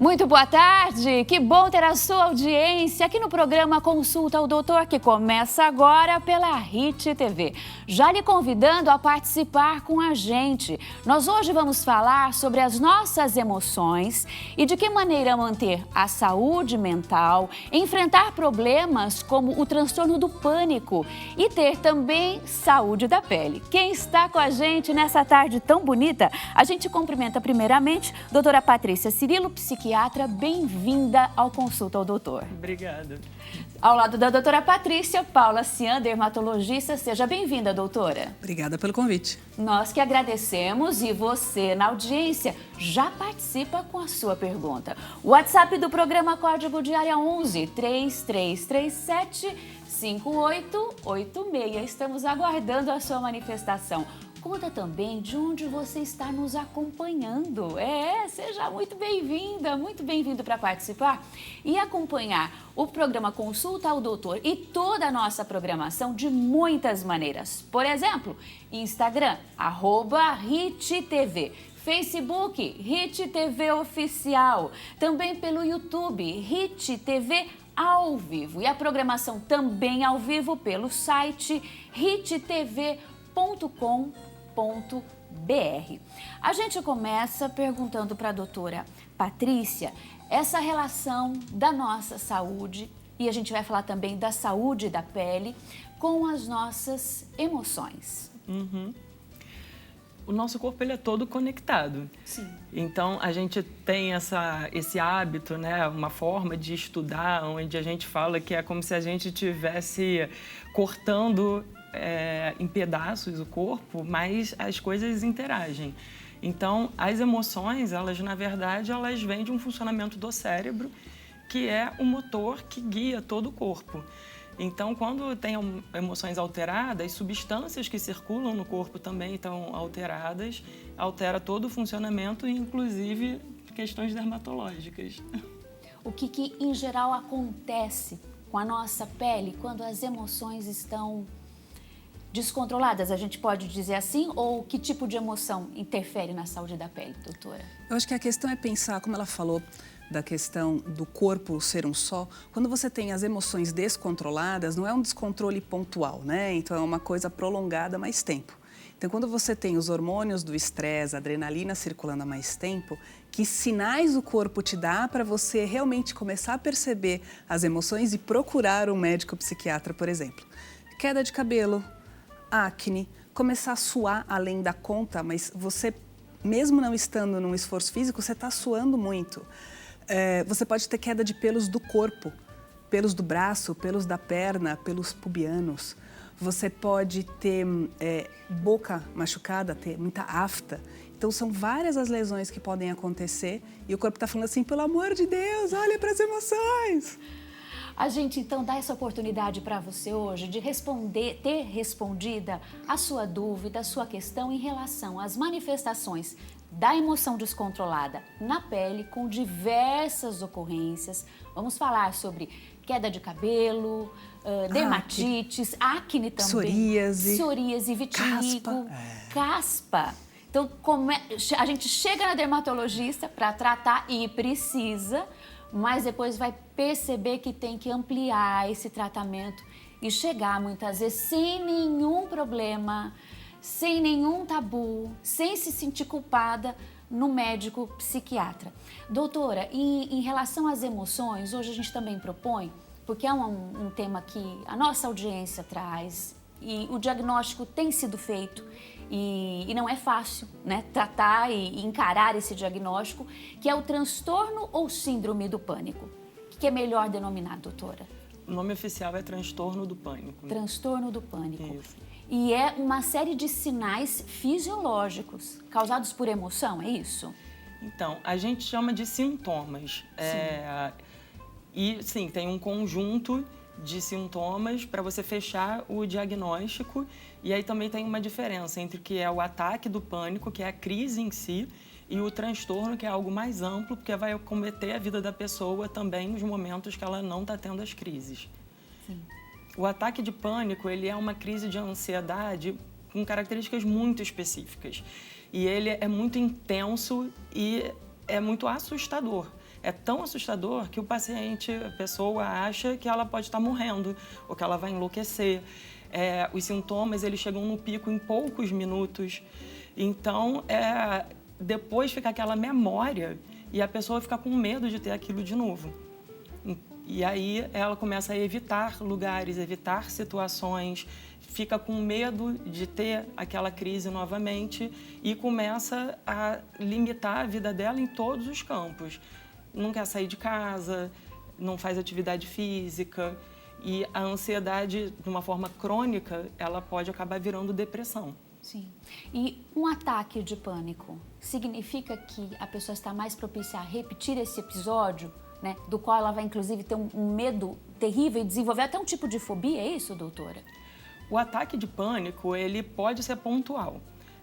Muito boa tarde, que bom ter a sua audiência aqui no programa Consulta ao Doutor, que começa agora pela RIT TV. Já lhe convidando a participar com a gente. Nós hoje vamos falar sobre as nossas emoções e de que maneira manter a saúde mental, enfrentar problemas como o transtorno do pânico e ter também saúde da pele. Quem está com a gente nessa tarde tão bonita, a gente cumprimenta primeiramente a doutora Patrícia Cirilo, psiquiatra, bem-vinda ao Consulta ao Doutor. Obrigada. Ao lado da doutora Patrícia, Paula Cian, dermatologista. Seja bem-vinda, doutora. Obrigada pelo convite. Nós que agradecemos e você, na audiência, já participa com a sua pergunta. O WhatsApp do programa Código de Área 11 3337 5886. Estamos aguardando a sua manifestação. Conta também de onde você está nos acompanhando. Seja muito bem-vinda, muito bem-vindo para participar e acompanhar o programa Consulta ao Doutor e toda a nossa programação de muitas maneiras. Por exemplo, Instagram, @RITTV. Facebook, RIT TV Oficial. Também pelo YouTube, RIT TV ao vivo. E a programação também ao vivo pelo site rittv.com.br. A gente começa perguntando para a doutora Patrícia essa relação da nossa saúde, e a gente vai falar também da saúde da pele, com as nossas emoções. O nosso corpo ele é todo conectado. Sim. Então, a gente tem esse hábito, né, uma forma de estudar, onde a gente fala que é como se a gente estivesse cortando em pedaços o corpo, mas as coisas interagem. Então, as emoções, elas, na verdade, elas vêm de um funcionamento do cérebro, que é o motor que guia todo o corpo. Então, quando tem emoções alteradas, substâncias que circulam no corpo também estão alteradas, altera todo o funcionamento, inclusive questões dermatológicas. O que em geral acontece com a nossa pele quando as emoções estão descontroladas, a gente pode dizer assim? Ou que tipo de emoção interfere na saúde da pele, doutora? Eu acho que a questão é pensar, como ela falou, da questão do corpo ser um só. Quando você tem as emoções descontroladas, não é um descontrole pontual, né? Então é uma coisa prolongada há mais tempo. Então, quando você tem os hormônios do estresse, a adrenalina circulando há mais tempo, que sinais o corpo te dá para você realmente começar a perceber as emoções e procurar um médico psiquiatra, por exemplo? Queda de cabelo, acne, começar a suar além da conta, mas você, mesmo não estando num esforço físico, você está suando muito. Você pode ter queda de pelos do corpo, pelos do braço, pelos da perna, pelos pubianos. Você pode ter boca machucada, ter muita afta. Então, são várias as lesões que podem acontecer e o corpo está falando assim, pelo amor de Deus, olha para as emoções. A gente, então, dá essa oportunidade para você hoje de ter respondida a sua dúvida, a sua questão em relação às manifestações da emoção descontrolada na pele, com diversas ocorrências. Vamos falar sobre queda de cabelo, dermatites, acne também, psoríase, vitiligo, caspa. Então, a gente chega na dermatologista para tratar e precisa, mas depois vai perceber que tem que ampliar esse tratamento e chegar muitas vezes sem nenhum problema, sem nenhum tabu, sem se sentir culpada no médico psiquiatra. Doutora, em relação às emoções, hoje a gente também propõe, porque é um tema que a nossa audiência traz e o diagnóstico tem sido feito e não é fácil, né, tratar e encarar esse diagnóstico, que é o transtorno ou síndrome do pânico. O que é melhor denominar, doutora? O nome oficial é transtorno do pânico. Transtorno do pânico. Isso. E é uma série de sinais fisiológicos causados por emoção, é isso? Então, a gente chama de sintomas. E, sim, tem um conjunto de sintomas para você fechar o diagnóstico. E aí também tem uma diferença entre o que é o ataque do pânico, que é a crise em si, e o transtorno, que é algo mais amplo, porque vai acometer a vida da pessoa também nos momentos que ela não está tendo as crises. Sim. O ataque de pânico, ele é uma crise de ansiedade com características muito específicas. E ele é muito intenso e é muito assustador. é tão assustador que o paciente, a pessoa acha que ela pode estar morrendo ou que ela vai enlouquecer. Os sintomas, eles chegam no pico em poucos minutos. Então, depois fica aquela memória e a pessoa fica com medo de ter aquilo de novo. E aí ela começa a evitar lugares, evitar situações, fica com medo de ter aquela crise novamente e começa a limitar a vida dela em todos os campos. Não quer sair de casa, não faz atividade física e a ansiedade, de uma forma crônica, ela pode acabar virando depressão. Sim. E um ataque de pânico significa que a pessoa está mais propícia a repetir esse episódio, né, do qual ela vai, inclusive, ter um medo terrível e desenvolver até um tipo de fobia, é isso, doutora? O ataque de pânico, ele pode ser pontual.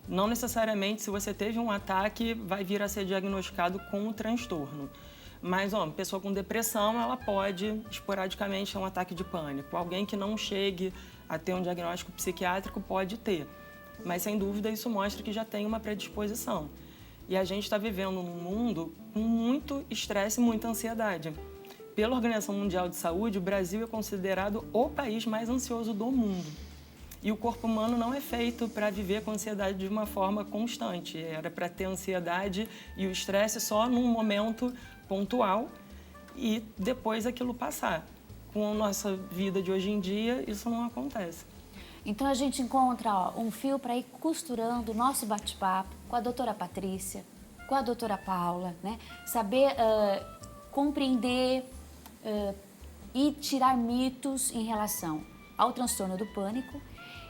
Não necessariamente, se você teve um ataque, vai vir a ser diagnosticado com um transtorno. Mas, uma pessoa com depressão, ela pode, esporadicamente, ter um ataque de pânico. Alguém que não chegue a ter um diagnóstico psiquiátrico pode ter. Mas, sem dúvida, isso mostra que já tem uma predisposição. E a gente está vivendo num mundo com muito estresse e muita ansiedade. Pela Organização Mundial de Saúde, o Brasil é considerado o país mais ansioso do mundo. E o corpo humano não é feito para viver com ansiedade de uma forma constante. Era para ter ansiedade e o estresse só num momento pontual e depois aquilo passar. Com a nossa vida de hoje em dia, isso não acontece. Então a gente encontra um fio para ir costurando o nosso bate-papo com a doutora Patrícia, com a doutora Paula, né? Saber compreender e tirar mitos em relação ao transtorno do pânico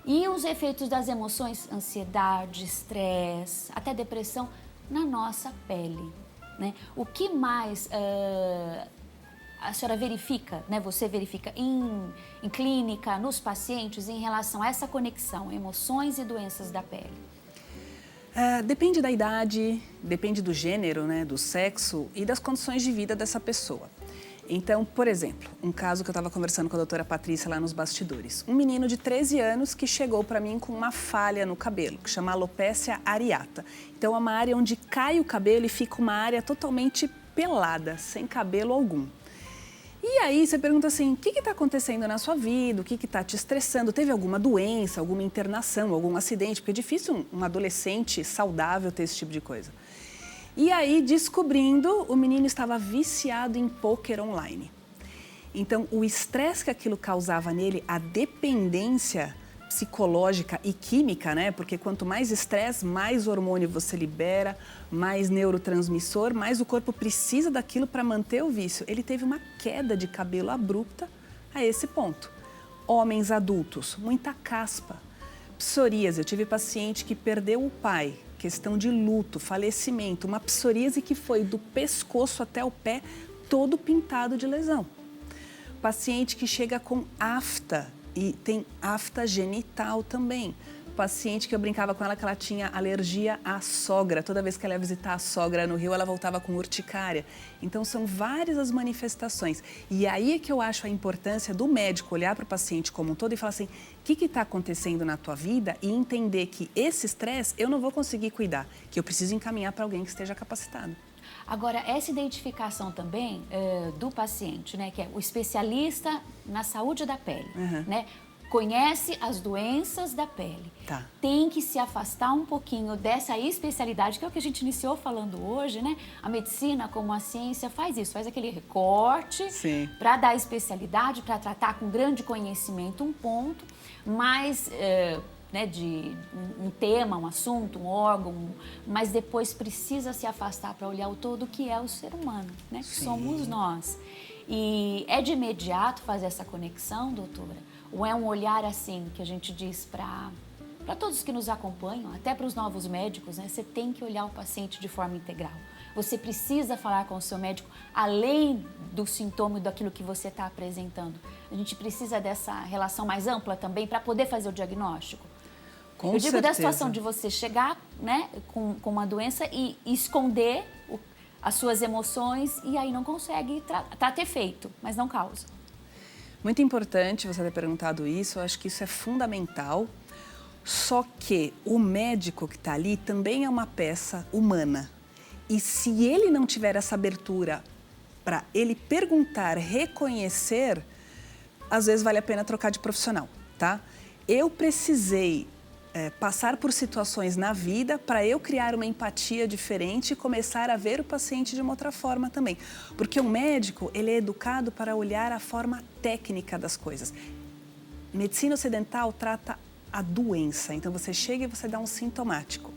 e os efeitos das emoções, ansiedade, estresse, até depressão, na nossa pele, né? O que mais a senhora verifica, né? Você verifica em clínica, nos pacientes, em relação a essa conexão, emoções e doenças da pele? Depende da idade, depende do gênero, né, do sexo e das condições de vida dessa pessoa. Então, por exemplo, um caso que eu estava conversando com a doutora Patrícia lá nos bastidores. Um menino de 13 anos que chegou para mim com uma falha no cabelo, que chama alopecia areata. Então, é uma área onde cai o cabelo e fica uma área totalmente pelada, sem cabelo algum. E aí você pergunta assim, o que está acontecendo na sua vida, o que está te estressando? Teve alguma doença, alguma internação, algum acidente? Porque é difícil um adolescente saudável ter esse tipo de coisa. E aí, descobrindo, o menino estava viciado em pôquer online. Então, o estresse que aquilo causava nele, a dependência psicológica e química, né? Porque quanto mais estresse, mais hormônio você libera, mais neurotransmissor, mais o corpo precisa daquilo para manter o vício. Ele teve uma queda de cabelo abrupta a esse ponto. Homens adultos, muita caspa, psoríase. Eu tive paciente que perdeu o pai, questão de luto, falecimento, uma psoríase que foi do pescoço até o pé, todo pintado de lesão. Paciente que chega com afta e tem afta genital também. Paciente que eu brincava com ela que ela tinha alergia à sogra. Toda vez que ela ia visitar a sogra no Rio, ela voltava com urticária. Então, são várias as manifestações. E aí é que eu acho a importância do médico olhar para o paciente como um todo e falar assim, o que está acontecendo na tua vida? E entender que esse estresse eu não vou conseguir cuidar, que eu preciso encaminhar para alguém que esteja capacitado. Agora, essa identificação também do paciente, né, que é o especialista na saúde da pele, né? Conhece as doenças da pele. Tá. Tem que se afastar um pouquinho dessa especialidade, que é o que a gente iniciou falando hoje, né? A medicina, como a ciência, faz isso, faz aquele recorte para dar especialidade, para tratar com grande conhecimento um ponto, mas né, de um tema, um assunto, um órgão, mas depois precisa se afastar para olhar o todo que é o ser humano, né? Que somos nós. E é de imediato fazer essa conexão, doutora? Ou é um olhar assim que a gente diz para todos que nos acompanham, até para os novos médicos, né? Você tem que olhar o paciente de forma integral. Você precisa falar com o seu médico além do sintoma e daquilo que você está apresentando. A gente precisa dessa relação mais ampla também para poder fazer o diagnóstico. Com Eu digo certeza. da situação de você chegar, né, com uma doença e esconder as suas emoções e aí não consegue ter efeito, mas não causa. Muito importante você ter perguntado isso, eu acho que isso é fundamental. Só que o médico que está ali também é uma peça humana. E se ele não tiver essa abertura para ele perguntar, reconhecer, às vezes vale a pena trocar de profissional, tá? Eu precisei passar por situações na vida para eu criar uma empatia diferente e começar a ver o paciente de uma outra forma também. Porque o médico, ele é educado para olhar a forma técnica das coisas. Medicina ocidental trata a doença, então você chega e você dá um sintomático.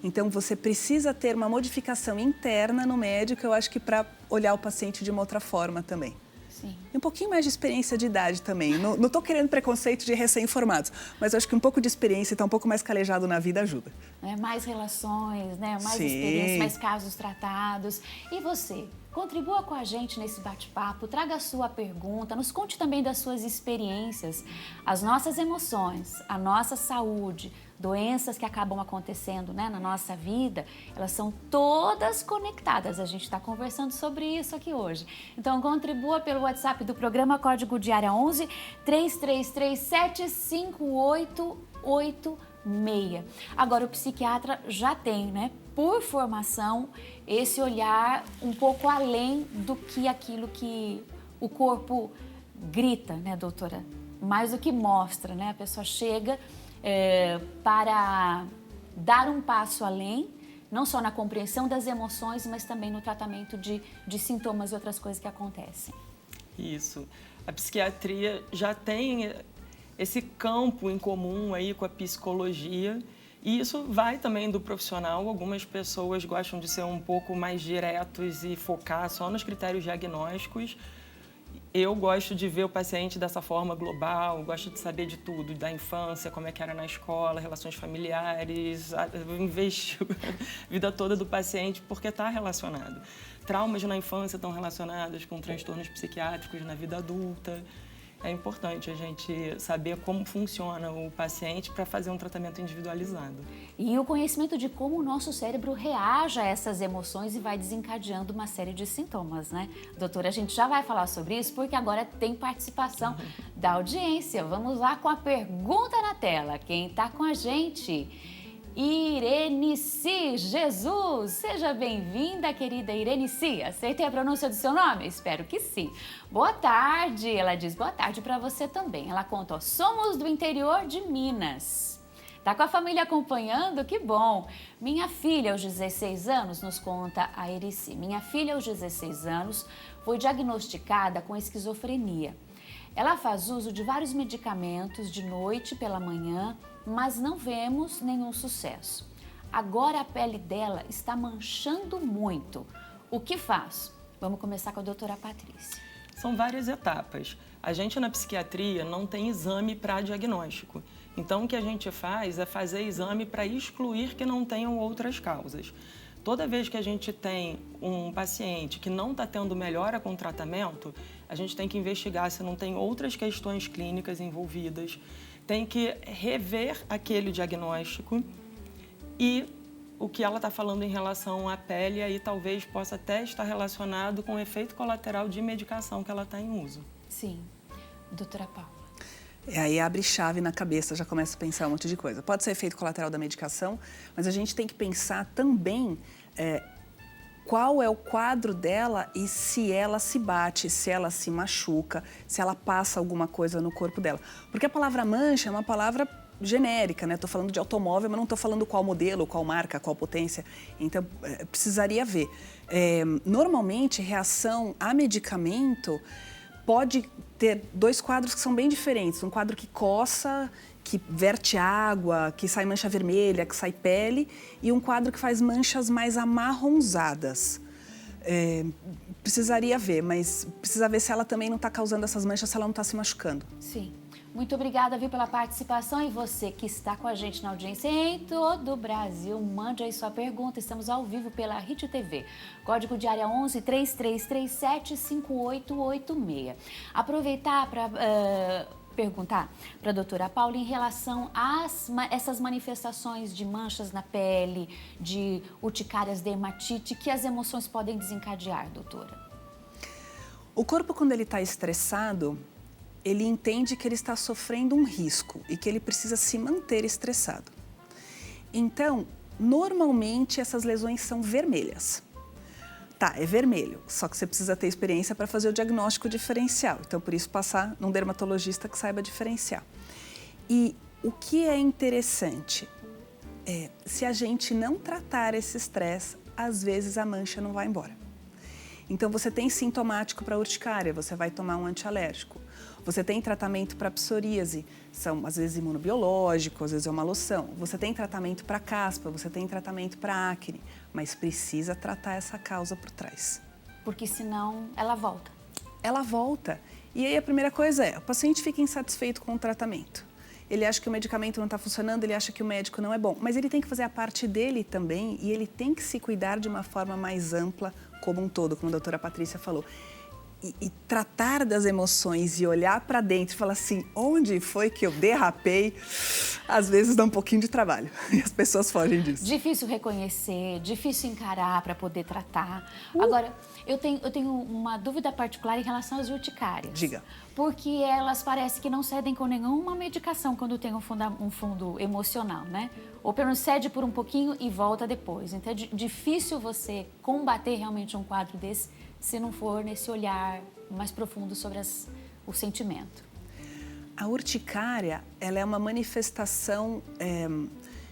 Então você precisa ter uma modificação interna no médico, eu acho que para olhar o paciente de uma outra forma também. Sim. E um pouquinho mais de experiência de idade também. Não estou querendo preconceito de recém-formados, mas acho que um pouco de experiência e estar um pouco mais calejado na vida ajuda. Mais relações, né? Mais Sim. experiência, mais casos tratados. E você? Contribua com a gente nesse bate-papo, traga a sua pergunta, nos conte também das suas experiências, as nossas emoções, a nossa saúde, doenças que acabam acontecendo, né, na nossa vida, elas são todas conectadas. A gente está conversando sobre isso aqui hoje. Então, contribua pelo WhatsApp do programa Código de Área 11 3337 5886. Agora, o psiquiatra já tem, né, por formação, esse olhar um pouco além do que aquilo que o corpo grita, né, doutora? Mais do que mostra, né? A pessoa chega para dar um passo além, não só na compreensão das emoções, mas também no tratamento de sintomas e outras coisas que acontecem. Isso. A psiquiatria já tem esse campo em comum aí com a psicologia, e isso vai também do profissional. Algumas pessoas gostam de ser um pouco mais diretos e focar só nos critérios diagnósticos. Eu gosto de ver o paciente dessa forma global, gosto de saber de tudo, da infância, como é que era na escola, relações familiares, eu investo a vida toda do paciente porque está relacionado. Traumas na infância estão relacionados com transtornos psiquiátricos na vida adulta. É importante a gente saber como funciona o paciente para fazer um tratamento individualizado. E o conhecimento de como o nosso cérebro reage a essas emoções e vai desencadeando uma série de sintomas, né? Doutora, a gente já vai falar sobre isso porque agora tem participação da audiência. Vamos lá com a pergunta na tela. Quem está com a gente? Irenici Jesus, seja bem-vinda, querida Irenici. Acertei a pronúncia do seu nome? Espero que sim. Boa tarde, ela diz boa tarde para você também. Ela conta, ó, somos do interior de Minas. Tá com a família acompanhando? Que bom. Minha filha, aos 16 anos, nos conta a Irenici. Minha filha, aos 16 anos, foi diagnosticada com esquizofrenia. Ela faz uso de vários medicamentos de noite e pela manhã, mas não vemos nenhum sucesso. Agora a pele dela está manchando muito. O que faz? Vamos começar com a doutora Patrícia. São várias etapas. A gente na psiquiatria não tem exame para diagnóstico. Então o que a gente faz é fazer exame para excluir que não tenham outras causas. Toda vez que a gente tem um paciente que não está tendo melhora com o tratamento, a gente tem que investigar se não tem outras questões clínicas envolvidas, tem que rever aquele diagnóstico e o que ela está falando em relação à pele aí talvez possa até estar relacionado com o efeito colateral de medicação que ela está em uso. Sim. Doutora Paula. Aí abre chave na cabeça, já começa a pensar um monte de coisa. Pode ser efeito colateral da medicação, mas a gente tem que pensar também qual é o quadro dela e se ela se bate, se ela se machuca, se ela passa alguma coisa no corpo dela. Porque a palavra mancha é uma palavra genérica, né? Estou falando de automóvel, mas não estou falando qual modelo, qual marca, qual potência. Então, precisaria ver. Normalmente, reação a medicamento pode ter dois quadros que são bem diferentes. Um quadro que coça, que verte água, que sai mancha vermelha, que sai pele, e um quadro que faz manchas mais amarronzadas. Precisaria ver, mas precisa ver se ela também não está causando essas manchas, se ela não está se machucando. Sim. Muito obrigada, viu, pela participação. E você que está com a gente na audiência em todo o Brasil, mande aí sua pergunta. Estamos ao vivo pela Hit TV. Código de área 11 3337 5886. Aproveitar para perguntar para a doutora Paula em relação a essas manifestações de manchas na pele, de urticárias, dermatite, que as emoções podem desencadear, doutora. O corpo, quando ele está estressado, ele entende que ele está sofrendo um risco e que ele precisa se manter estressado. Então, normalmente essas lesões são vermelhas. Tá, é vermelho, só que você precisa ter experiência para fazer o diagnóstico diferencial. Então, por isso, passar num dermatologista que saiba diferenciar. E o que é interessante é, se a gente não tratar esse estresse, às vezes a mancha não vai embora. Então, você tem sintomático para urticária, você vai tomar um antialérgico. Você tem tratamento para psoríase, são às vezes imunobiológico, às vezes é uma loção. Você tem tratamento para caspa, você tem tratamento para acne, mas precisa tratar essa causa por trás. Porque senão ela volta. Ela volta. E aí a primeira coisa é, o paciente fica insatisfeito com o tratamento. Ele acha que o medicamento não está funcionando, ele acha que o médico não é bom. Mas ele tem que fazer a parte dele também e ele tem que se cuidar de uma forma mais ampla, como um todo, como a doutora Patrícia falou. E tratar das emoções e olhar para dentro e falar assim, onde foi que eu derrapei, às vezes dá um pouquinho de trabalho e as pessoas fogem disso. Difícil reconhecer, difícil encarar para poder tratar. Agora, eu tenho uma dúvida particular em relação às urticárias. Diga. Porque elas parecem que não cedem com nenhuma medicação quando tem um fundo emocional, né? Ou pelo menos cede por um pouquinho e volta depois. Então é difícil você combater realmente um quadro desse se não for nesse olhar mais profundo sobre o sentimento. A urticária, ela é uma manifestação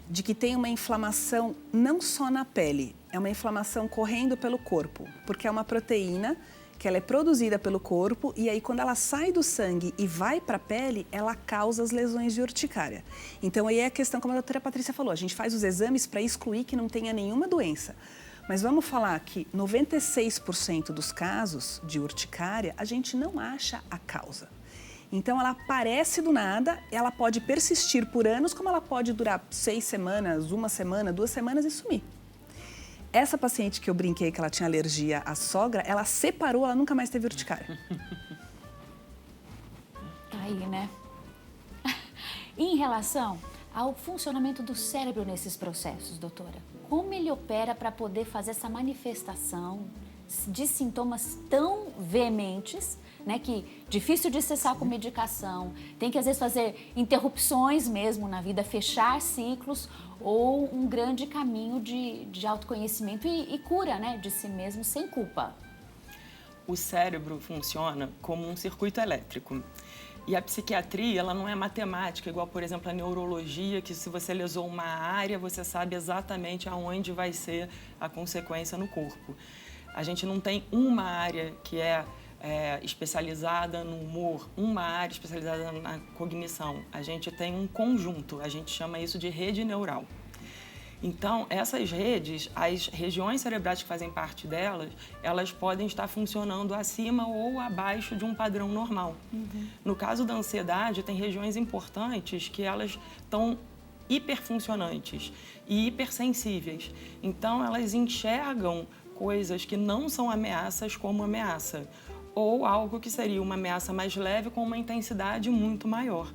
de que tem uma inflamação não só na pele, é uma inflamação correndo pelo corpo, porque é uma proteína que ela é produzida pelo corpo e aí quando ela sai do sangue e vai para a pele, ela causa as lesões de urticária. Então aí é a questão, como a doutora Patrícia falou, a gente faz os exames para excluir que não tenha nenhuma doença. Mas vamos falar que 96% dos casos de urticária, a gente não acha a causa. Então, ela aparece do nada, ela pode persistir por anos, como ela pode durar 6 semanas, 1 semana, 2 semanas e sumir. Essa paciente que eu brinquei que ela tinha alergia à sogra, ela separou, ela nunca mais teve urticária. Tá aí, né? Em relação ao funcionamento do cérebro nesses processos, doutora, como ele opera para poder fazer essa manifestação de sintomas tão veementes, né, que difícil de cessar com medicação, tem que às vezes fazer interrupções mesmo na vida, fechar ciclos ou um grande caminho de autoconhecimento e cura, né, de si mesmo sem culpa. O cérebro funciona como um circuito elétrico. E a psiquiatria, ela não é matemática, igual, por exemplo, a neurologia, que se você lesou uma área, você sabe exatamente aonde vai ser a consequência no corpo. A gente não tem uma área que é especializada no humor, uma área especializada na cognição. A gente tem um conjunto, a gente chama isso de rede neural. Então, essas redes, as regiões cerebrais que fazem parte delas, elas podem estar funcionando acima ou abaixo de um padrão normal. Uhum. No caso da ansiedade, tem regiões importantes que elas estão hiperfuncionantes e hipersensíveis. Então, elas enxergam coisas que não são ameaças como ameaça, ou algo que seria uma ameaça mais leve com uma intensidade muito maior.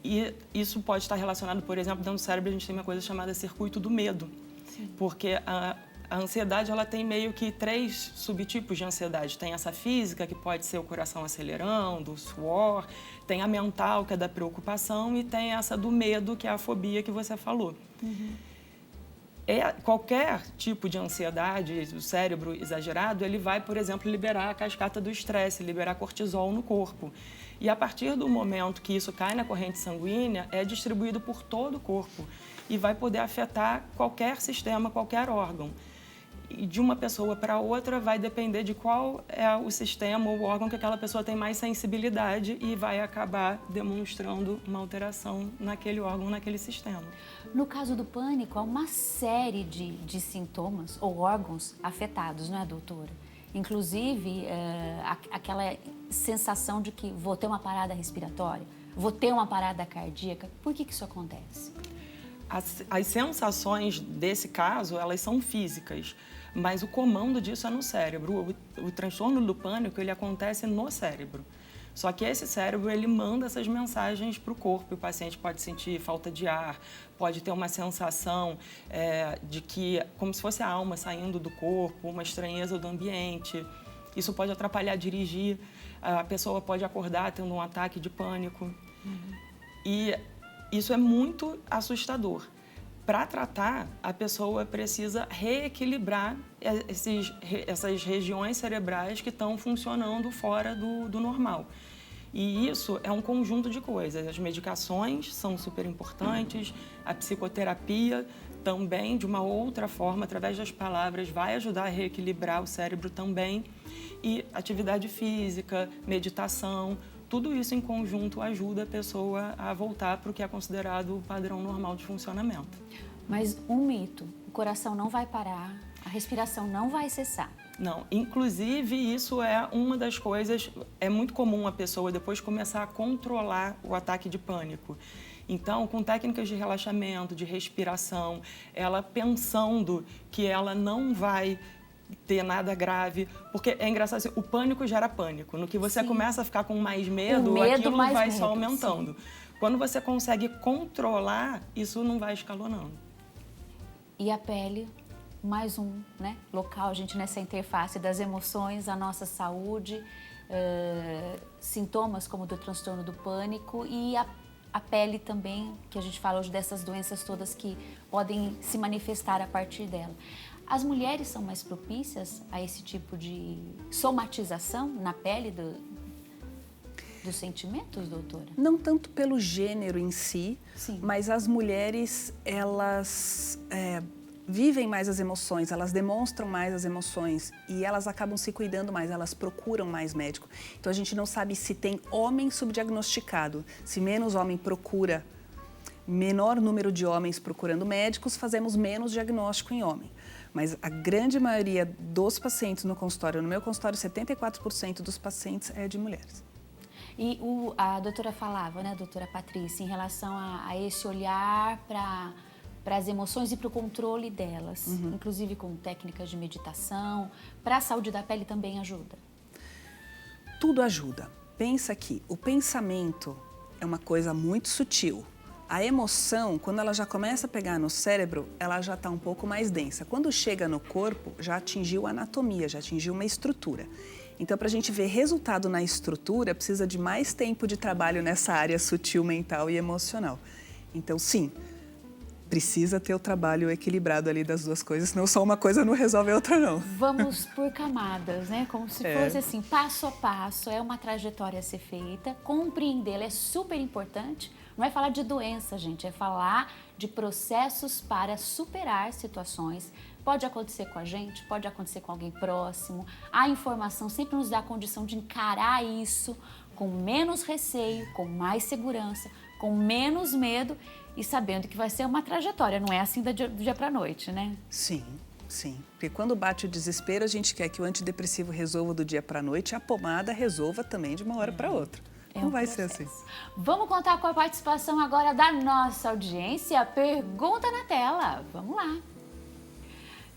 E isso pode estar relacionado, por exemplo, dentro do cérebro a gente tem uma coisa chamada circuito do medo. Sim. Porque a ansiedade ela tem meio que 3 subtipos de ansiedade. Tem essa física, que pode ser o coração acelerando, o suor. Tem a mental, que é da preocupação. E tem essa do medo, que é a fobia que você falou. Uhum. Qualquer tipo de ansiedade, o cérebro exagerado, ele vai, por exemplo, liberar a cascata do estresse, liberar cortisol no corpo. E a partir do momento que isso cai na corrente sanguínea, é distribuído por todo o corpo e vai poder afetar qualquer sistema, qualquer órgão. E de uma pessoa para outra vai depender de qual é o sistema ou o órgão que aquela pessoa tem mais sensibilidade e vai acabar demonstrando uma alteração naquele órgão, naquele sistema. No caso do pânico, há uma série de sintomas ou órgãos afetados, não é, doutora? Inclusive, aquela sensação de que vou ter uma parada respiratória, vou ter uma parada cardíaca. Por que isso acontece? As sensações desse caso, elas são físicas, mas o comando disso é no cérebro. O transtorno do pânico, ele acontece no cérebro. Só que esse cérebro, ele manda essas mensagens para o corpo. O paciente pode sentir falta de ar, pode ter uma sensação de que, como se fosse a alma saindo do corpo, uma estranheza do ambiente. Isso pode atrapalhar dirigir. A pessoa pode acordar tendo um ataque de pânico. Uhum. E isso é muito assustador. para tratar, a pessoa precisa reequilibrar essas regiões cerebrais que estão funcionando fora do normal. E isso é um conjunto de coisas. As medicações são super importantes, a psicoterapia também, de uma outra forma, através das palavras, vai ajudar a reequilibrar o cérebro também. E atividade física, meditação, tudo isso em conjunto ajuda a pessoa a voltar para o que é considerado o padrão normal de funcionamento. Mas um mito, o coração não vai parar, a respiração não vai cessar. Não, inclusive isso é uma das coisas, é muito comum a pessoa depois começar a controlar o ataque de pânico. Então, com técnicas de relaxamento, de respiração, ela pensando que ela não vai ter nada grave, porque é engraçado assim, o pânico gera pânico. No que você começa a ficar com mais medo, aquilo vai só aumentando. Quando você consegue controlar, isso não vai escalonando. E a pele, mais um, né, local, gente, nessa interface das emoções, a nossa saúde, sintomas como do transtorno do pânico e a pele também, que a gente fala hoje dessas doenças todas que podem se manifestar a partir dela. As mulheres são mais propícias a esse tipo de somatização na pele dos sentimentos, doutora? Não tanto pelo gênero em si, Sim. mas as mulheres, elas vivem mais as emoções, elas demonstram mais as emoções e elas acabam se cuidando mais, elas procuram mais médico. Então a gente não sabe se tem homem subdiagnosticado, se menos homem procura, menor número de homens procurando médicos, fazemos menos diagnóstico em homem. Mas a grande maioria dos pacientes no consultório, no meu consultório, 74% dos pacientes é de mulheres. E a doutora falava, né, doutora Patrícia, em relação a esse olhar para as emoções e para o controle delas, inclusive com técnicas de meditação, para a saúde da pele também ajuda? Tudo ajuda. Pensa que o pensamento é uma coisa muito sutil. A emoção, quando ela já começa a pegar no cérebro, ela já está um pouco mais densa. Quando chega no corpo, já atingiu a anatomia, já atingiu uma estrutura. Então, para a gente ver resultado na estrutura, precisa de mais tempo de trabalho nessa área sutil, mental e emocional. Então, sim, precisa ter o trabalho equilibrado ali das duas coisas, senão só uma coisa não resolve a outra, não. Vamos por camadas, né? Como se fosse assim, passo a passo, é uma trajetória a ser feita, compreendê-la é super importante. Não é falar de doença, gente, é falar de processos para superar situações. Pode acontecer com a gente, pode acontecer com alguém próximo. A informação sempre nos dá a condição de encarar isso com menos receio, com mais segurança, com menos medo e sabendo que vai ser uma trajetória, não é assim do dia para a noite, né? Sim, sim. Porque quando bate o desespero, a gente quer que o antidepressivo resolva do dia para a noite e a pomada resolva também de uma hora para outra. Não vai ser assim. Vamos contar com a participação agora da nossa audiência. Pergunta na tela. Vamos lá.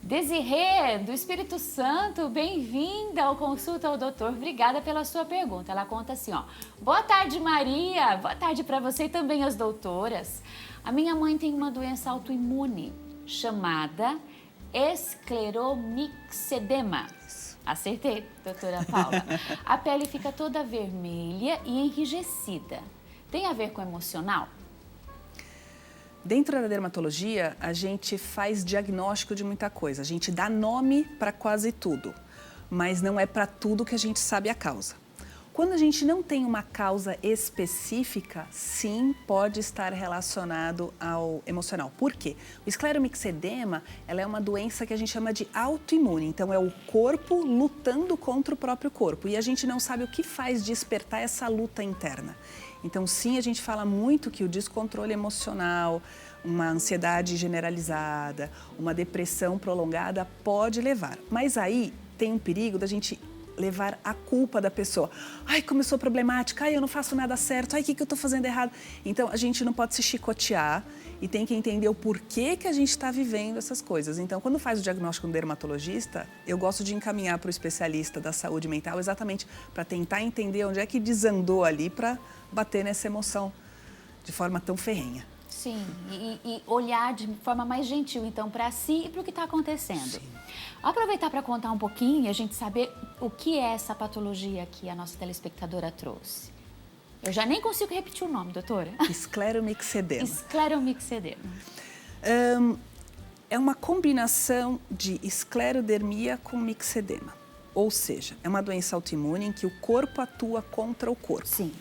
Desirê, do Espírito Santo, bem-vinda ao Consulta ao Doutor. Obrigada pela sua pergunta. Ela conta assim, ó. Boa tarde, Maria. Boa tarde para você e também as doutoras. A minha mãe tem uma doença autoimune chamada escleromixedema. Acertei, doutora Paula. A pele fica toda vermelha e enrijecida. Tem a ver com emocional? Dentro da dermatologia, a gente faz diagnóstico de muita coisa. A gente dá nome para quase tudo, mas não é para tudo que a gente sabe a causa. Quando a gente não tem uma causa específica, sim, pode estar relacionado ao emocional. Por quê? O escleromixedema, ela é uma doença que a gente chama de autoimune. Então, é o corpo lutando contra o próprio corpo. E a gente não sabe o que faz despertar essa luta interna. Então, sim, a gente fala muito que o descontrole emocional, uma ansiedade generalizada, uma depressão prolongada pode levar. Mas aí tem um perigo da gente levar a culpa da pessoa. Ai, como eu sou problemática, ai, eu não faço nada certo, ai, o que eu estou fazendo errado? Então, a gente não pode se chicotear e tem que entender o porquê que a gente está vivendo essas coisas. Então, quando faz o diagnóstico com um dermatologista, eu gosto de encaminhar para o especialista da saúde mental exatamente para tentar entender onde é que desandou ali para bater nessa emoção de forma tão ferrenha. Sim, e olhar de forma mais gentil, então, para si e para o que está acontecendo. Sim. Aproveitar para contar um pouquinho e a gente saber o que é essa patologia que a nossa telespectadora trouxe. Eu já nem consigo repetir o nome, doutora. Escleromixedema. Escleromixedema. É uma combinação de esclerodermia com mixedema. Ou seja, é uma doença autoimune em que o corpo atua contra o corpo. Sim.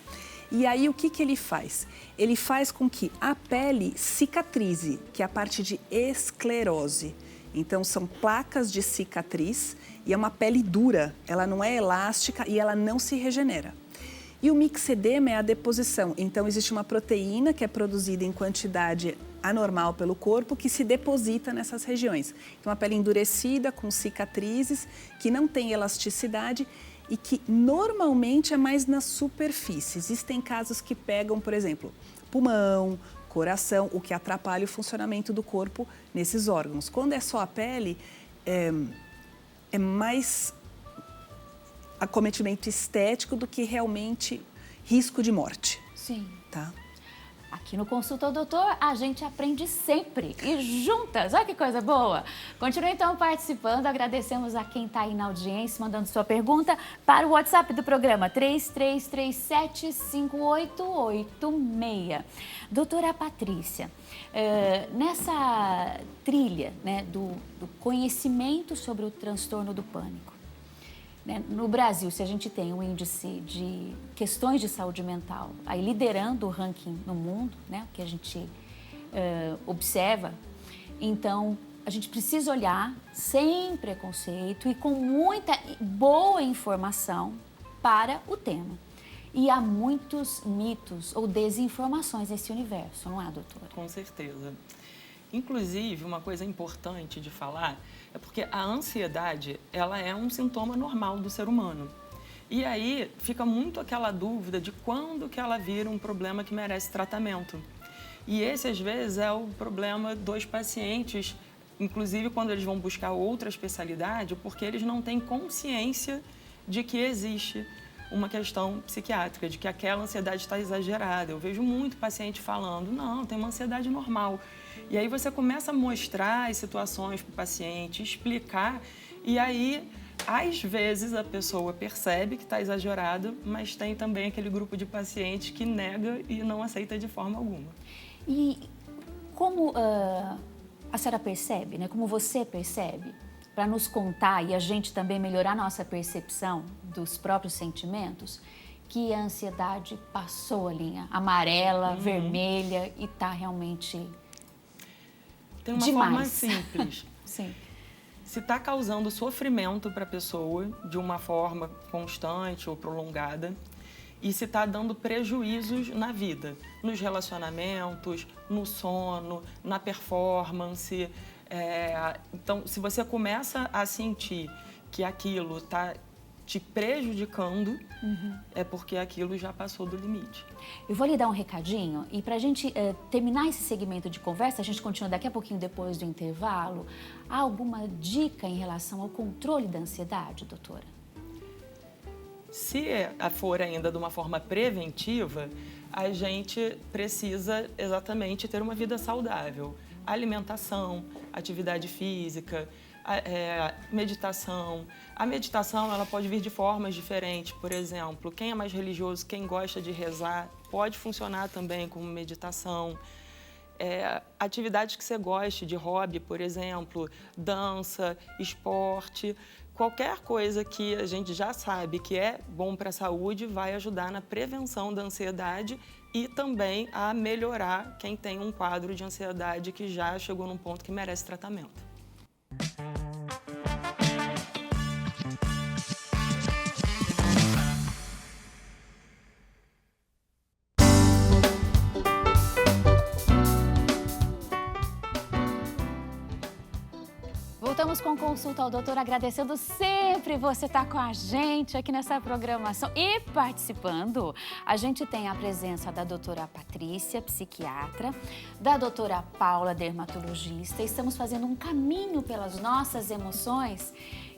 E aí, o que ele faz? Ele faz com que a pele cicatrize, que é a parte de esclerose. Então, são placas de cicatriz e é uma pele dura, ela não é elástica e ela não se regenera. E o mixedema é a deposição. Então, existe uma proteína que é produzida em quantidade anormal pelo corpo que se deposita nessas regiões. Então, a pele endurecida, com cicatrizes, que não tem elasticidade e que normalmente é mais na superfície. Existem casos que pegam, por exemplo, pulmão, coração, o que atrapalha o funcionamento do corpo nesses órgãos. Quando é só a pele, é mais acometimento estético do que realmente risco de morte. Sim. Tá? Aqui no Consulta Doutor, a gente aprende sempre e juntas. Olha que coisa boa! Continue então participando. Agradecemos a quem está aí na audiência, mandando sua pergunta para o WhatsApp do programa 3337-5886. Doutora Patrícia, nessa trilha, né, do conhecimento sobre o transtorno do pânico, no Brasil, se a gente tem um índice de questões de saúde mental aí liderando o ranking no mundo, né, que a gente observa, então a gente precisa olhar sem preconceito e com muita boa informação para o tema. E há muitos mitos ou desinformações nesse universo, não é, doutora? Com certeza. Inclusive, uma coisa importante de falar é porque a ansiedade, ela é um sintoma normal do ser humano. E aí fica muito aquela dúvida de quando que ela vira um problema que merece tratamento. E esse, às vezes, é o problema dos pacientes, inclusive quando eles vão buscar outra especialidade, porque eles não têm consciência de que existe uma questão psiquiátrica, de que aquela ansiedade está exagerada. Eu vejo muito paciente falando, não, tem uma ansiedade normal. E aí você começa a mostrar as situações para o paciente, explicar, e aí, às vezes, a pessoa percebe que está exagerado, mas tem também aquele grupo de pacientes que nega e não aceita de forma alguma. E como a senhora percebe, né? Como você percebe, para nos contar e a gente também melhorar nossa percepção dos próprios sentimentos, que a ansiedade passou a linha amarela, vermelha e está realmente tem uma demais. forma simples. Sim. Se está causando sofrimento para a pessoa de uma forma constante ou prolongada e se está dando prejuízos na vida, nos relacionamentos, no sono, na performance. Então, se você começa a sentir que aquilo está te prejudicando, é porque aquilo já passou do limite. Eu vou lhe dar um recadinho e para a gente terminar esse segmento de conversa, a gente continua daqui a pouquinho depois do intervalo. Há alguma dica em relação ao controle da ansiedade, doutora? Se for ainda de uma forma preventiva, a gente precisa exatamente ter uma vida saudável. Alimentação, atividade física, meditação. A meditação ela pode vir de formas diferentes. Por exemplo, quem é mais religioso, quem gosta de rezar, pode funcionar também como meditação. Atividades que você goste, de hobby, por exemplo, dança, esporte, qualquer coisa que a gente já sabe que é bom para a saúde vai ajudar na prevenção da ansiedade e também a melhorar quem tem um quadro de ansiedade que já chegou num ponto que merece tratamento. Voltamos com Consulta ao Doutor, agradecendo sempre você estar com a gente aqui nessa programação e participando. A gente tem a presença da doutora Patrícia, psiquiatra, da doutora Paula, dermatologista. Estamos fazendo um caminho pelas nossas emoções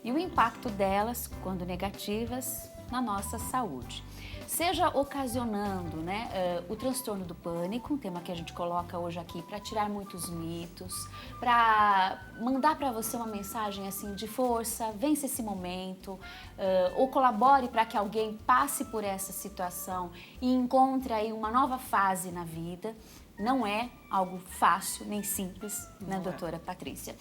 e o impacto delas, quando negativas, na nossa saúde. Seja ocasionando, né, o transtorno do pânico, um tema que a gente coloca hoje aqui para tirar muitos mitos, para mandar para você uma mensagem assim de força, vence esse momento, ou colabore para que alguém passe por essa situação e encontre aí uma nova fase na vida, Não é algo fácil nem simples, né, Não é. doutora Patrícia?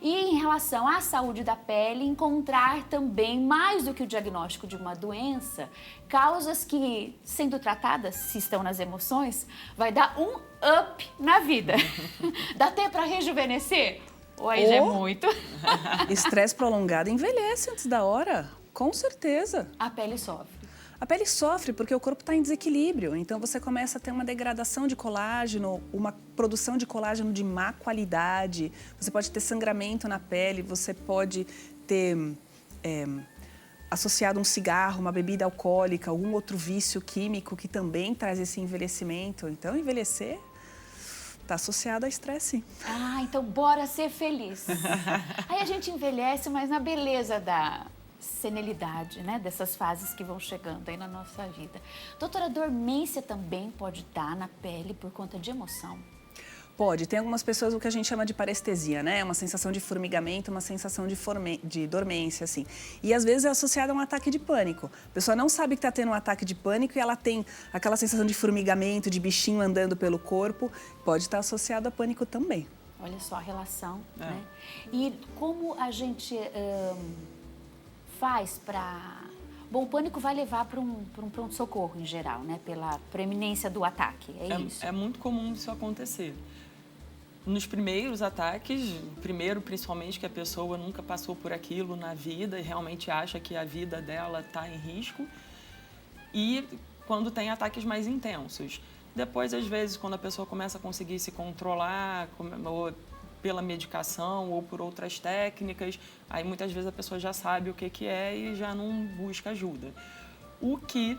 E em relação à saúde da pele, encontrar também, mais do que o diagnóstico de uma doença, causas que, sendo tratadas, se estão nas emoções, vai dar um up na vida. Dá tempo para rejuvenescer? Ou aí já é muito? Estresse prolongado envelhece antes da hora, com certeza. A pele sofre. A pele sofre porque o corpo está em desequilíbrio, então você começa a ter uma degradação de colágeno, uma produção de colágeno de má qualidade, você pode ter sangramento na pele, você pode ter associado um cigarro, uma bebida alcoólica, algum outro vício químico que também traz esse envelhecimento. Então, envelhecer está associado a estresse. Ah, então bora ser feliz. Aí a gente envelhece, mas na beleza da senilidade, né? Dessas fases que vão chegando aí na nossa vida. Doutora, a dormência também pode dar na pele por conta de emoção? Pode. Tem algumas pessoas o que a gente chama de parestesia, né? Uma sensação de formigamento, uma sensação de dormência, assim. E às vezes é associada a um ataque de pânico. A pessoa não sabe que está tendo um ataque de pânico e ela tem aquela sensação de formigamento, de bichinho andando pelo corpo. Pode estar associado a pânico também. Olha só a relação, né? E como a gente faz para... Bom, o pânico vai levar para um pronto-socorro em geral, né? Pela preeminência do ataque, é isso? É muito comum isso acontecer. Nos primeiros ataques, primeiro principalmente que a pessoa nunca passou por aquilo na vida e realmente acha que a vida dela está em risco. E quando tem ataques mais intensos. Depois, às vezes, quando a pessoa começa a conseguir se controlar, ou pela medicação ou por outras técnicas, aí muitas vezes a pessoa já sabe o que é e já não busca ajuda. O que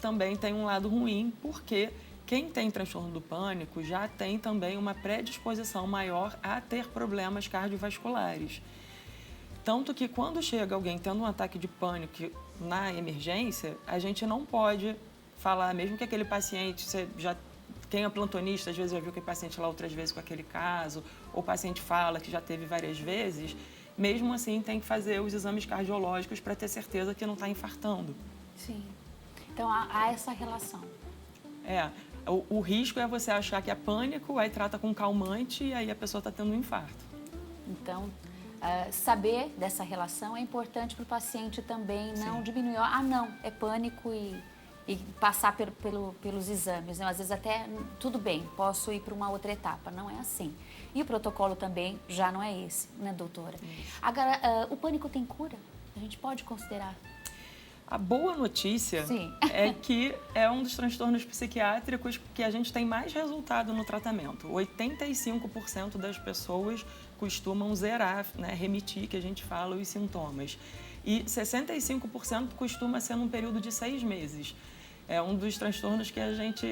também tem um lado ruim, porque quem tem transtorno do pânico já tem também uma predisposição maior a ter problemas cardiovasculares. Tanto que quando chega alguém tendo um ataque de pânico na emergência, a gente não pode falar, mesmo que aquele paciente, você já quem é plantonista, às vezes já viu aquele paciente lá outras vezes com aquele caso, ou o paciente fala que já teve várias vezes, mesmo assim tem que fazer os exames cardiológicos para ter certeza que não está infartando. Sim. Então há essa relação. O risco é você achar que é pânico, aí trata com calmante e aí a pessoa está tendo um infarto. Então, saber dessa relação é importante para o paciente também não Sim. diminuir. Ah, não, é pânico e passar pelos exames. Né? Às vezes até, tudo bem, posso ir para uma outra etapa. Não é assim. E o protocolo também já não é esse, né, doutora? Isso. Agora, o pânico tem cura? A gente pode considerar? A boa notícia Sim. é que é um dos transtornos psiquiátricos que a gente tem mais resultado no tratamento. 85% das pessoas costumam zerar, né, remitir, que a gente fala, os sintomas. E 65% costuma ser num período de 6 meses. É um dos transtornos que a gente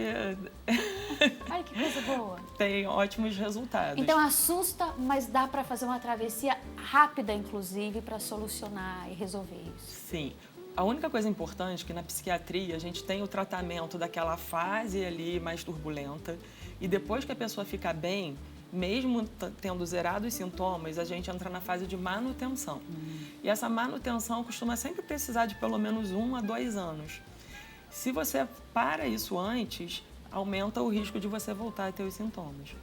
Ai, que coisa boa. tem ótimos resultados. Então assusta, mas dá para fazer uma travessia rápida, inclusive, para solucionar e resolver isso. Sim. A única coisa importante é que na psiquiatria a gente tem o tratamento daquela fase ali mais turbulenta e depois que a pessoa fica bem, mesmo tendo zerado os sintomas, a gente entra na fase de manutenção. E essa manutenção costuma sempre precisar de pelo menos 1 a 2 anos. Se você para isso antes, aumenta o risco de você voltar a ter os sintomas.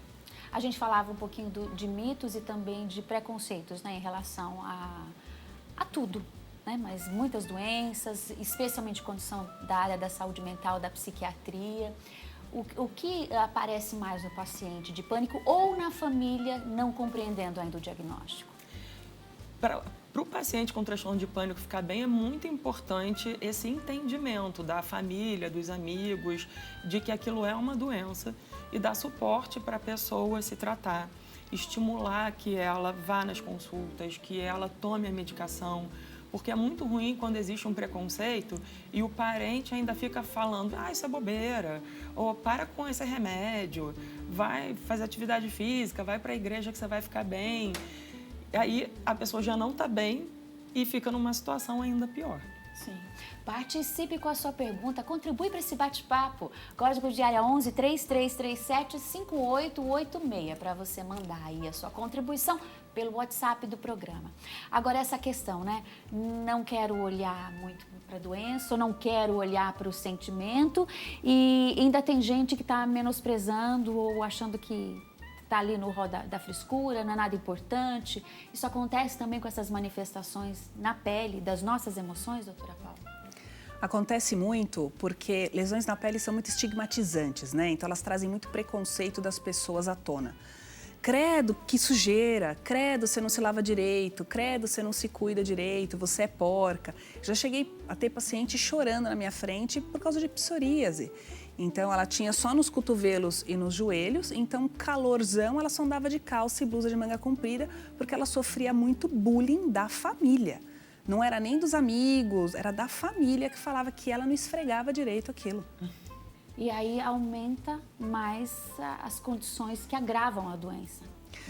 A gente falava um pouquinho de mitos e também de preconceitos, né, em relação a tudo, né? Mas muitas doenças, especialmente quando são da área da saúde mental, da psiquiatria. O que aparece mais no paciente de pânico ou na família não compreendendo ainda o diagnóstico? Para o paciente com transtorno de pânico ficar bem, é muito importante esse entendimento da família, dos amigos, de que aquilo é uma doença e dar suporte para a pessoa se tratar, estimular que ela vá nas consultas, que ela tome a medicação, porque é muito ruim quando existe um preconceito e o parente ainda fica falando, isso é bobeira, ou para com esse remédio, vai fazer atividade física, vai para a igreja que você vai ficar bem. Aí a pessoa já não está bem e fica numa situação ainda pior. Sim. Participe com a sua pergunta, contribui para esse bate-papo. Código de área 11 3337 5886 para você mandar aí a sua contribuição pelo WhatsApp do programa. Agora essa questão, né? Não quero olhar muito para a doença, ou não quero olhar para o sentimento e ainda tem gente que está menosprezando ou achando que está ali no rol da frescura, não é nada importante. Isso acontece também com essas manifestações na pele das nossas emoções, doutora Paula? Acontece muito porque lesões na pele são muito estigmatizantes, né? Então elas trazem muito preconceito das pessoas à tona. Credo, que sujeira, credo, você não se lava direito, credo, você não se cuida direito, você é porca. Já cheguei a ter paciente chorando na minha frente por causa de psoríase. Então ela tinha só nos cotovelos e nos joelhos, então calorzão, ela só andava de calça e blusa de manga comprida porque ela sofria muito bullying da família. Não era nem dos amigos, era da família que falava que ela não esfregava direito aquilo. E aí aumenta mais as condições que agravam a doença.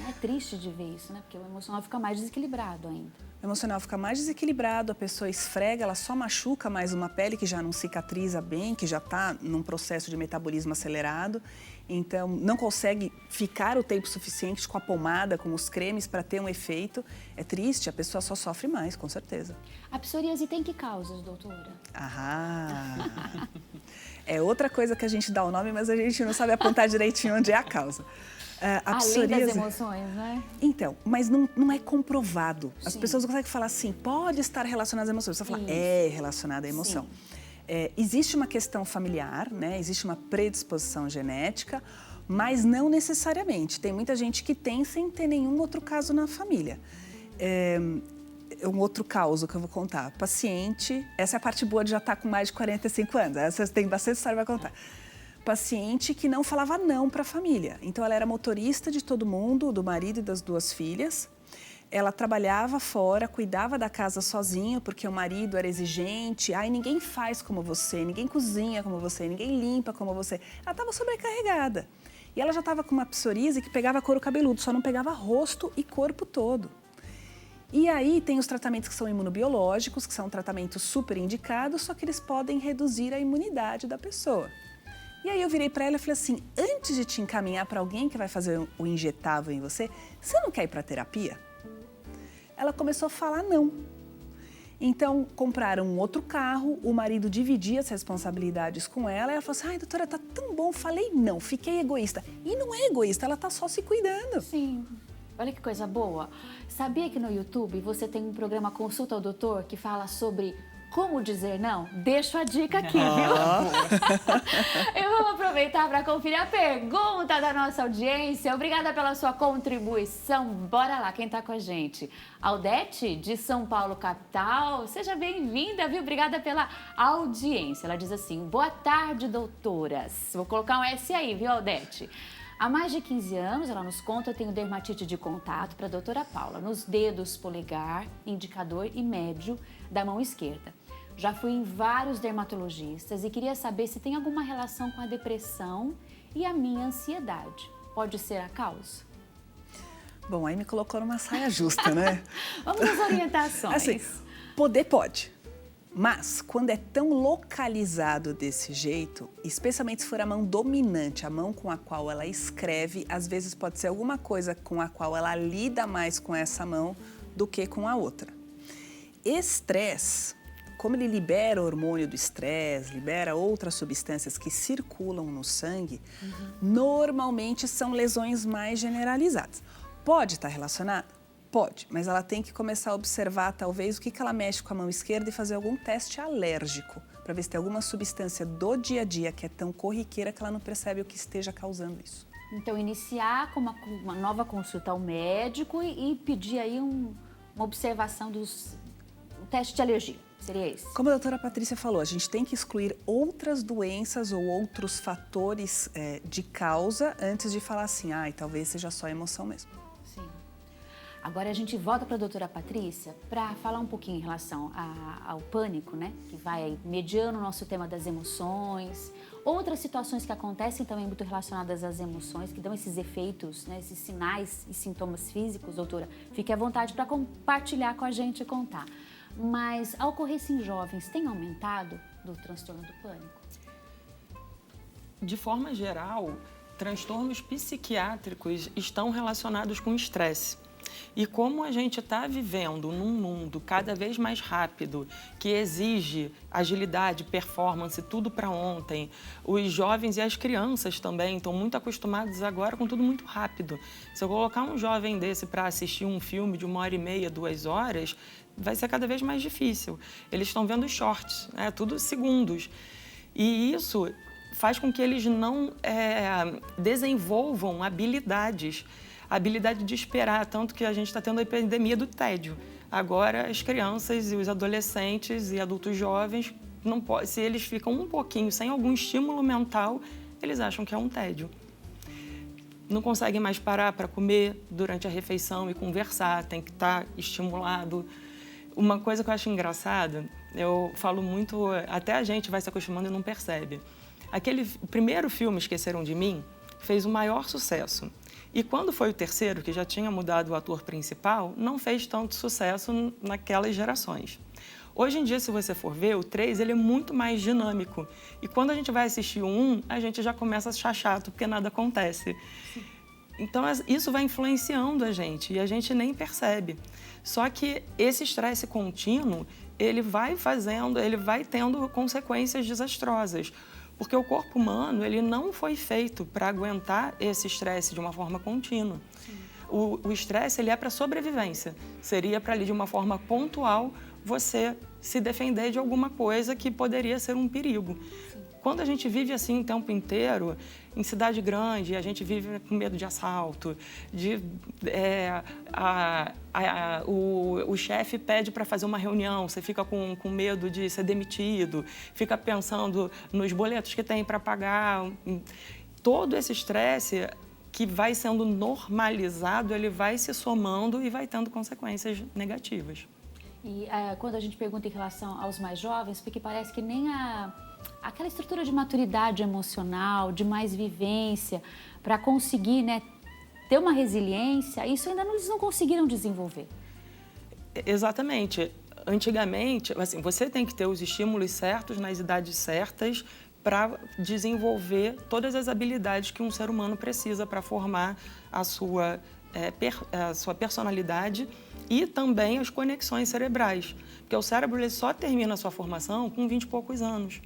É triste de ver isso, né? Porque o emocional fica mais desequilibrado ainda. O emocional fica mais desequilibrado, a pessoa esfrega, ela só machuca mais uma pele que já não cicatriza bem, que já está num processo de metabolismo acelerado. Então, não consegue ficar o tempo suficiente com a pomada, com os cremes para ter um efeito. É triste, a pessoa só sofre mais, com certeza. A psoríase tem que causas, doutora? Ah! É outra coisa que a gente dá o nome, mas a gente não sabe apontar direitinho onde é a causa. Além das emoções, né? Então, mas não é comprovado. As Sim. pessoas não conseguem falar assim, pode estar relacionado às emoções. Você fala, é relacionado à emoção. Existe uma questão familiar, né? Existe uma predisposição genética, mas não necessariamente. Tem muita gente que tem sem ter nenhum outro caso na família. Um outro caso que eu vou contar. Paciente, essa é a parte boa de já estar com mais de 45 anos. Essa tem bastante história para contar. Paciente que não falava não para a família. Então, ela era motorista de todo mundo, do marido e das 2 filhas. Ela trabalhava fora, cuidava da casa sozinha, porque o marido era exigente. Ai, ninguém faz como você, ninguém cozinha como você, ninguém limpa como você. Ela estava sobrecarregada. E ela já estava com uma psoríase que pegava couro cabeludo, só não pegava rosto e corpo todo. E aí tem os tratamentos que são imunobiológicos, que são tratamentos super indicados, só que eles podem reduzir a imunidade da pessoa. E aí eu virei para ela e falei assim, antes de te encaminhar para alguém que vai fazer o injetável em você, você não quer ir para terapia? Ela começou a falar não. Então, compraram um outro carro, o marido dividia as responsabilidades com ela, e ela falou assim, ai, doutora, tá tão bom, falei não, fiquei egoísta. E não é egoísta, ela tá só se cuidando. Sim. Olha que coisa boa. Sabia que no YouTube você tem um programa Consulta ao Doutor que fala sobre como dizer não? Deixo a dica aqui, viu? Eu vou aproveitar para conferir a pergunta da nossa audiência. Obrigada pela sua contribuição. Bora lá, quem está com a gente? Aldete, de São Paulo, capital. Seja bem-vinda, viu? Obrigada pela audiência. Ela diz assim, boa tarde, doutoras. Vou colocar um S aí, viu, Aldete? Há mais de 15 anos, ela nos conta, eu tenho dermatite de contato para a doutora Paula, nos dedos polegar, indicador e médio da mão esquerda. Já fui em vários dermatologistas e queria saber se tem alguma relação com a depressão e a minha ansiedade. Pode ser a causa? Bom, aí me colocou numa saia justa, né? Vamos às orientações. Assim, poder pode. Mas, quando é tão localizado desse jeito, especialmente se for a mão dominante, a mão com a qual ela escreve, às vezes pode ser alguma coisa com a qual ela lida mais com essa mão do que com a outra. Estresse, como ele libera o hormônio do estresse, libera outras substâncias que circulam no sangue, normalmente são lesões mais generalizadas. Pode estar relacionado? Pode, mas ela tem que começar a observar, talvez, o que ela mexe com a mão esquerda e fazer algum teste alérgico, para ver se tem alguma substância do dia a dia que é tão corriqueira que ela não percebe o que esteja causando isso. Então, iniciar com uma nova consulta ao médico e pedir aí uma observação um teste de alergia. Seria esse? Como a doutora Patrícia falou, a gente tem que excluir outras doenças ou outros fatores de causa antes de falar assim, talvez seja só emoção mesmo. Sim. Agora a gente volta para a doutora Patrícia para falar um pouquinho em relação ao pânico, né? Que vai aí mediando o nosso tema das emoções. Outras situações que acontecem também muito relacionadas às emoções, que dão esses efeitos, né? Esses sinais e sintomas físicos, doutora. Fique à vontade para compartilhar com a gente e contar. Mas a ocorrência em jovens tem aumentado do transtorno do pânico? De forma geral, transtornos psiquiátricos estão relacionados com estresse. E como a gente está vivendo num mundo cada vez mais rápido, que exige agilidade, performance, tudo para ontem, os jovens e as crianças também estão muito acostumados agora com tudo muito rápido. Se eu colocar um jovem desse para assistir um filme de 1h30, 2 horas, vai ser cada vez mais difícil. Eles estão vendo shorts, né? Tudo segundos. E isso faz com que eles não desenvolvam habilidades. A habilidade de esperar, tanto que a gente está tendo a epidemia do tédio. Agora, as crianças e os adolescentes e adultos jovens, se eles ficam um pouquinho sem algum estímulo mental, eles acham que é um tédio. Não conseguem mais parar para comer durante a refeição e conversar, tem que estar estimulado. Uma coisa que eu acho engraçada, eu falo muito, até a gente vai se acostumando e não percebe. Aquele primeiro filme, Esqueceram de Mim, fez o maior sucesso. E quando foi o terceiro, que já tinha mudado o ator principal, não fez tanto sucesso naquelas gerações. Hoje em dia, se você for ver, o 3 ele é muito mais dinâmico. E quando a gente vai assistir o 1, a gente já começa a achar chato, porque nada acontece. Sim. Então, isso vai influenciando a gente e a gente nem percebe. Só que esse estresse contínuo, ele vai tendo consequências desastrosas. Porque o corpo humano, ele não foi feito para aguentar esse estresse de uma forma contínua. O estresse, ele é para sobrevivência. Seria para ali, de uma forma pontual, você se defender de alguma coisa que poderia ser um perigo. Sim. Quando a gente vive assim o tempo inteiro, em cidade grande, a gente vive com medo de assalto, o chefe pede para fazer uma reunião, você fica com medo de ser demitido, fica pensando nos boletos que tem para pagar. Todo esse estresse que vai sendo normalizado, ele vai se somando e vai tendo consequências negativas. E quando a gente pergunta em relação aos mais jovens, porque parece que nem aquela estrutura de maturidade emocional, de mais vivência, para conseguir, né, ter uma resiliência, isso ainda eles não conseguiram desenvolver. Exatamente. Antigamente, assim, você tem que ter os estímulos certos nas idades certas para desenvolver todas as habilidades que um ser humano precisa para formar a sua personalidade e também as conexões cerebrais. Porque o cérebro ele só termina a sua formação com 20 e poucos anos.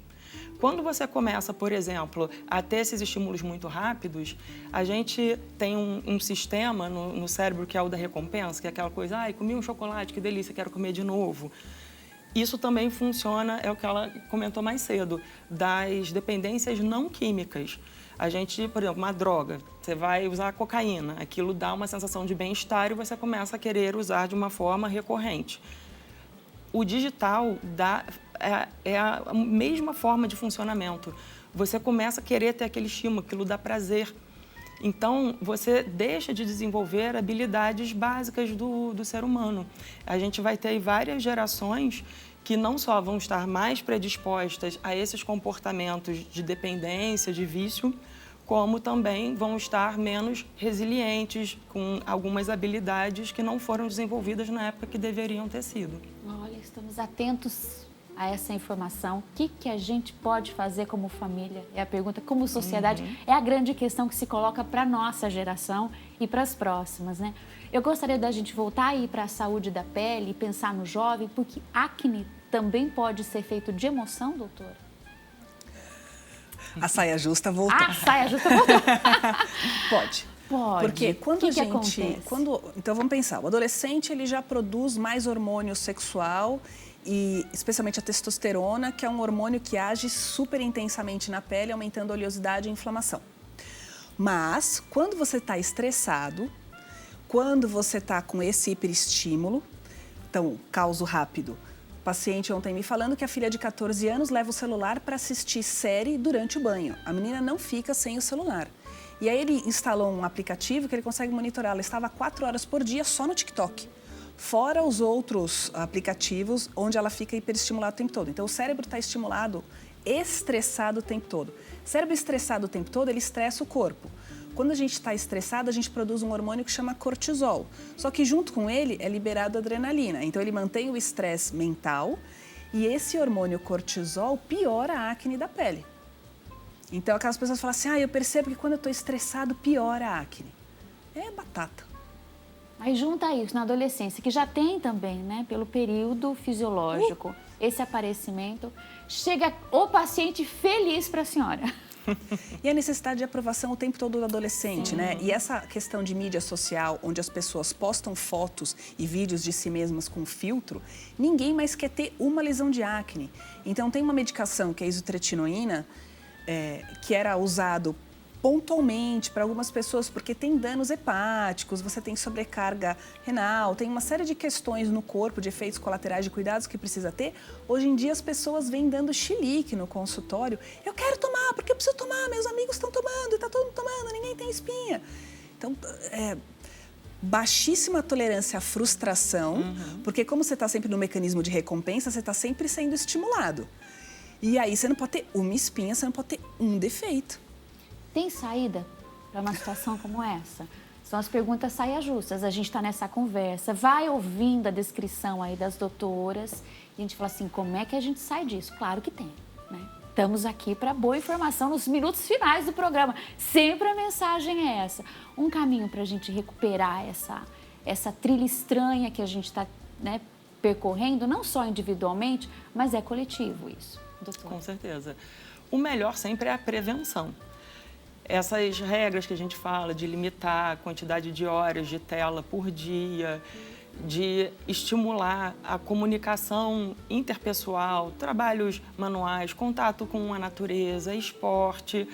Quando você começa, por exemplo, a ter esses estímulos muito rápidos, a gente tem um sistema no cérebro que é o da recompensa, que é aquela coisa, comi um chocolate, que delícia, quero comer de novo. Isso também funciona, é o que ela comentou mais cedo, das dependências não químicas. A gente, por exemplo, uma droga, você vai usar cocaína, aquilo dá uma sensação de bem-estar e você começa a querer usar de uma forma recorrente. O digital é a mesma forma de funcionamento. Você começa a querer ter aquele estímulo, aquilo dá prazer. Então, você deixa de desenvolver habilidades básicas do ser humano. A gente vai ter várias gerações que não só vão estar mais predispostas a esses comportamentos de dependência, de vício, como também vão estar menos resilientes, com algumas habilidades que não foram desenvolvidas na época que deveriam ter sido. Olha, estamos atentos a essa informação. O que a gente pode fazer como família? É a pergunta. Como sociedade, é a grande questão que se coloca para a nossa geração e para as próximas, né? Eu gostaria da gente voltar aí para a saúde da pele e pensar no jovem, porque acne também pode ser feito de emoção, doutora? A saia justa voltou. A saia justa voltou. Pode. Pode. Porque quando a gente... acontece? Então vamos pensar, o adolescente ele já produz mais hormônio sexual e especialmente a testosterona, que é um hormônio que age super intensamente na pele, aumentando a oleosidade e a inflamação. Mas quando você está estressado, quando você está com esse hiperestímulo, então, caso rápido, o paciente ontem me falando que a filha de 14 anos leva o celular para assistir série durante o banho. A menina não fica sem o celular. E aí ele instalou um aplicativo que ele consegue monitorar. Ela estava 4 horas por dia só no TikTok. Fora os outros aplicativos onde ela fica hiperestimulada o tempo todo. Então, o cérebro está estimulado, estressado o tempo todo. Cérebro estressado o tempo todo, ele estressa o corpo. quando a gente está estressado, a gente produz um hormônio que chama cortisol. Só que junto com ele é liberado adrenalina. Então ele mantém o estresse mental e esse hormônio cortisol piora a acne da pele. Então aquelas pessoas falam assim, eu percebo que quando eu estou estressado piora a acne. É batata. Aí junta isso na adolescência, que já tem também, né, pelo período fisiológico, esse aparecimento, chega o paciente feliz para a senhora. E a necessidade de aprovação o tempo todo do adolescente, Sim. né? E essa questão de mídia social, onde as pessoas postam fotos e vídeos de si mesmas com filtro, ninguém mais quer ter uma lesão de acne. Então tem uma medicação que é a isotretinoína, que era usado pontualmente para algumas pessoas, porque tem danos hepáticos, você tem sobrecarga renal, tem uma série de questões no corpo, de efeitos colaterais, de cuidados que precisa ter. Hoje em dia as pessoas vêm dando chilique no consultório. Eu quero tomar, porque eu preciso tomar, meus amigos estão tomando, está todo mundo tomando, ninguém tem espinha. Então, baixíssima tolerância à frustração, porque como você está sempre no mecanismo de recompensa, você está sempre sendo estimulado. E aí você não pode ter uma espinha, você não pode ter um defeito. Tem saída para uma situação como essa? São as perguntas saias justas. A gente está nessa conversa, vai ouvindo a descrição aí das doutoras e a gente fala assim, como é que a gente sai disso? Claro que tem, né? Estamos aqui para boa informação nos minutos finais do programa. Sempre a mensagem é essa. Um caminho para a gente recuperar essa trilha estranha que a gente está, né, percorrendo, não só individualmente, mas é coletivo isso, doutor. Com certeza. O melhor sempre é a prevenção. Essas regras que a gente fala de limitar a quantidade de horas de tela por dia, de estimular a comunicação interpessoal, trabalhos manuais, contato com a natureza, esporte,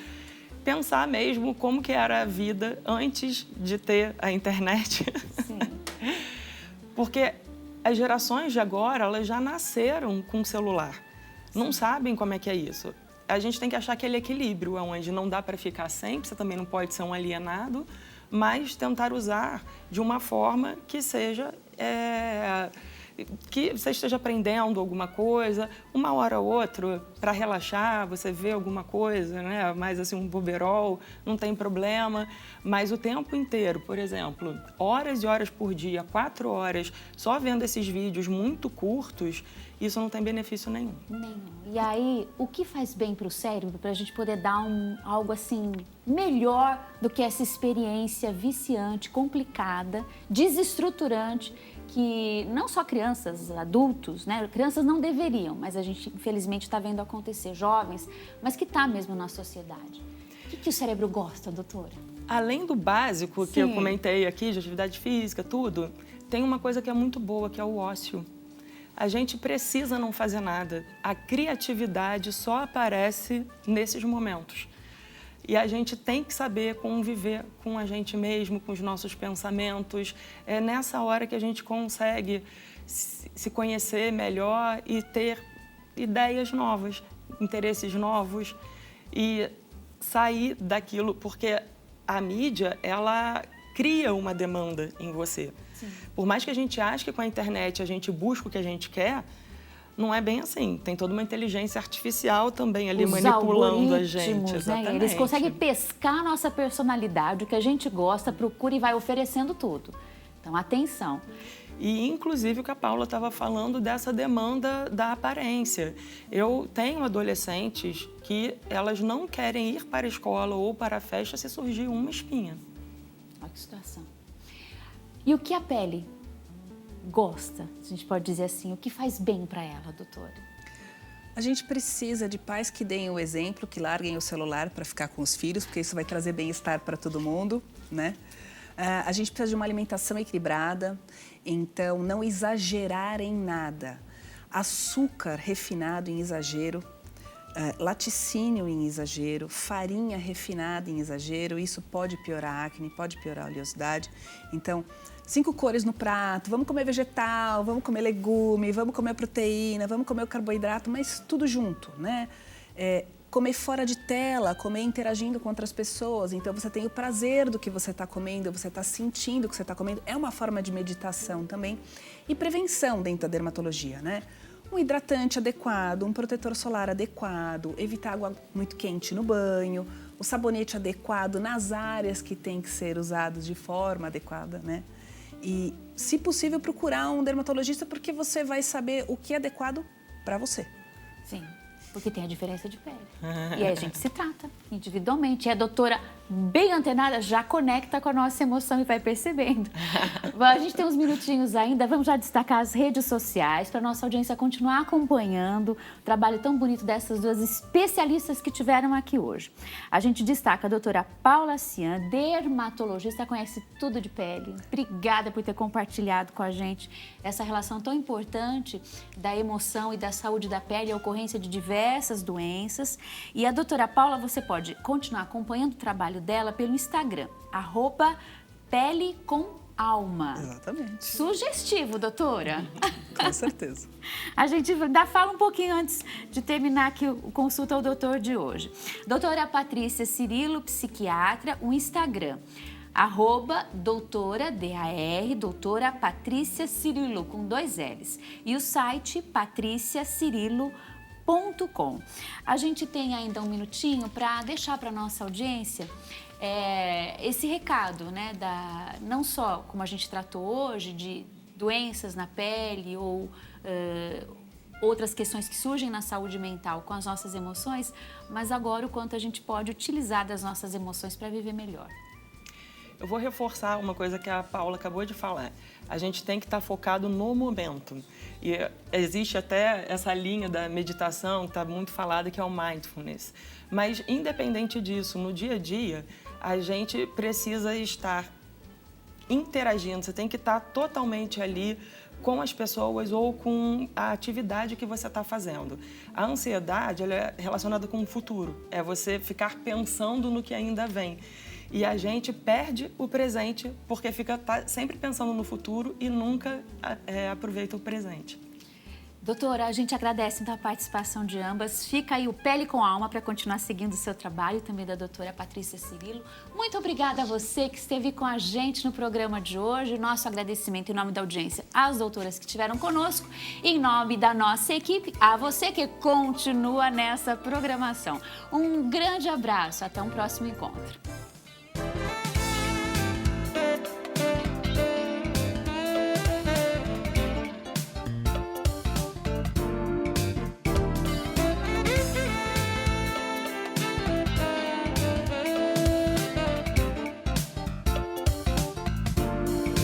pensar mesmo como que era a vida antes de ter a internet. Sim. Porque as gerações de agora, elas já nasceram com celular, não sabem como é que é isso. A gente tem que achar aquele equilíbrio, onde não dá para ficar sempre, você também não pode ser um alienado, mas tentar usar de uma forma que seja, que você esteja aprendendo alguma coisa, uma hora ou outra, para relaxar, você vê alguma coisa, né? Mais assim, um boberol, não tem problema, mas o tempo inteiro, por exemplo, horas e horas por dia, 4 horas, só vendo esses vídeos muito curtos, isso não tem benefício nenhum. Nenhum. E aí, o que faz bem para o cérebro, para a gente poder dar algo assim melhor do que essa experiência viciante, complicada, desestruturante, que não só crianças, adultos, né? Crianças não deveriam, mas a gente infelizmente está vendo acontecer, jovens, mas que está mesmo na sociedade. O que o cérebro gosta, doutora? Além do básico que eu comentei aqui, de atividade física, tudo, tem uma coisa que é muito boa, que é o ócio. A gente precisa não fazer nada. A criatividade só aparece nesses momentos. E a gente tem que saber conviver com a gente mesmo, com os nossos pensamentos. É nessa hora que a gente consegue se conhecer melhor e ter ideias novas, interesses novos e sair daquilo, porque a mídia, ela cria uma demanda em você. Sim. Por mais que a gente ache que com a internet a gente busca o que a gente quer, não é bem assim. Tem toda uma inteligência artificial também ali manipulando a gente. Né? Eles conseguem pescar a nossa personalidade, o que a gente gosta, procura e vai oferecendo tudo. Então, atenção. E, inclusive, o que a Paula estava falando dessa demanda da aparência. Eu tenho adolescentes que elas não querem ir para a escola ou para a festa se surgir uma espinha. Olha que situação. E o que a pele gosta, a gente pode dizer assim, o que faz bem para ela, doutora? A gente precisa de pais que deem o exemplo, que larguem o celular para ficar com os filhos, porque isso vai trazer bem-estar para todo mundo, né? A gente precisa de uma alimentação equilibrada, então não exagerar em nada. Açúcar refinado em exagero, laticínio em exagero, farinha refinada em exagero, isso pode piorar a acne, pode piorar a oleosidade. Então, 5 cores no prato, vamos comer vegetal, vamos comer legume, vamos comer proteína, vamos comer o carboidrato, mas tudo junto, né? Comer fora de tela, comer interagindo com outras pessoas, então você tem o prazer do que você está comendo, você está sentindo o que você está comendo, é uma forma de meditação também. E prevenção dentro da dermatologia, né? Um hidratante adequado, um protetor solar adequado, evitar água muito quente no banho, o sabonete adequado nas áreas que tem que ser usados de forma adequada, né? E, se possível, procurar um dermatologista porque você vai saber o que é adequado para você. Sim, porque tem a diferença de pele. E aí a gente se trata individualmente. E a doutora, bem antenada, já conecta com a nossa emoção e vai percebendo. Bom, a gente tem uns minutinhos ainda. Vamos já destacar as redes sociais para a nossa audiência continuar acompanhando o trabalho tão bonito dessas duas especialistas que tiveram aqui hoje. A gente destaca a doutora Paula Cian, dermatologista, conhece tudo de pele. Obrigada por ter compartilhado com a gente essa relação tão importante da emoção e da saúde da pele e a ocorrência de diversas doenças. E a doutora Paula, você pode continuar acompanhando o trabalho dela pelo Instagram, @pelecomalma. Exatamente. Sugestivo, doutora. Com certeza. A gente ainda fala um pouquinho antes de terminar aqui o Consulta ao Doutor de hoje. Doutora Patrícia Cirilo, psiquiatra, o Instagram, @doutora, D-A-R, doutora Patrícia Cirilo, com 2 L's. E o site patriciacirilo.com. A gente tem ainda um minutinho para deixar para a nossa audiência esse recado, né, não só como a gente tratou hoje, de doenças na pele ou outras questões que surgem na saúde mental com as nossas emoções, mas agora o quanto a gente pode utilizar das nossas emoções para viver melhor. Eu vou reforçar uma coisa que a Paula acabou de falar. A gente tem que estar focado no momento. E existe até essa linha da meditação que está muito falada, que é o mindfulness. Mas, independente disso, no dia a dia, a gente precisa estar interagindo. Você tem que estar totalmente ali com as pessoas ou com a atividade que você está fazendo. A ansiedade, ela é relacionada com o futuro. É você ficar pensando no que ainda vem. E a gente perde o presente porque tá sempre pensando no futuro e nunca aproveita o presente. Doutora, a gente agradece então a participação de ambas. Fica aí o Pele com Alma para continuar seguindo o seu trabalho, também da doutora Patrícia Cirilo. Muito obrigada a você que esteve com a gente no programa de hoje. Nosso agradecimento em nome da audiência às doutoras que estiveram conosco, em nome da nossa equipe, a você que continua nessa programação. Um grande abraço, até um próximo encontro.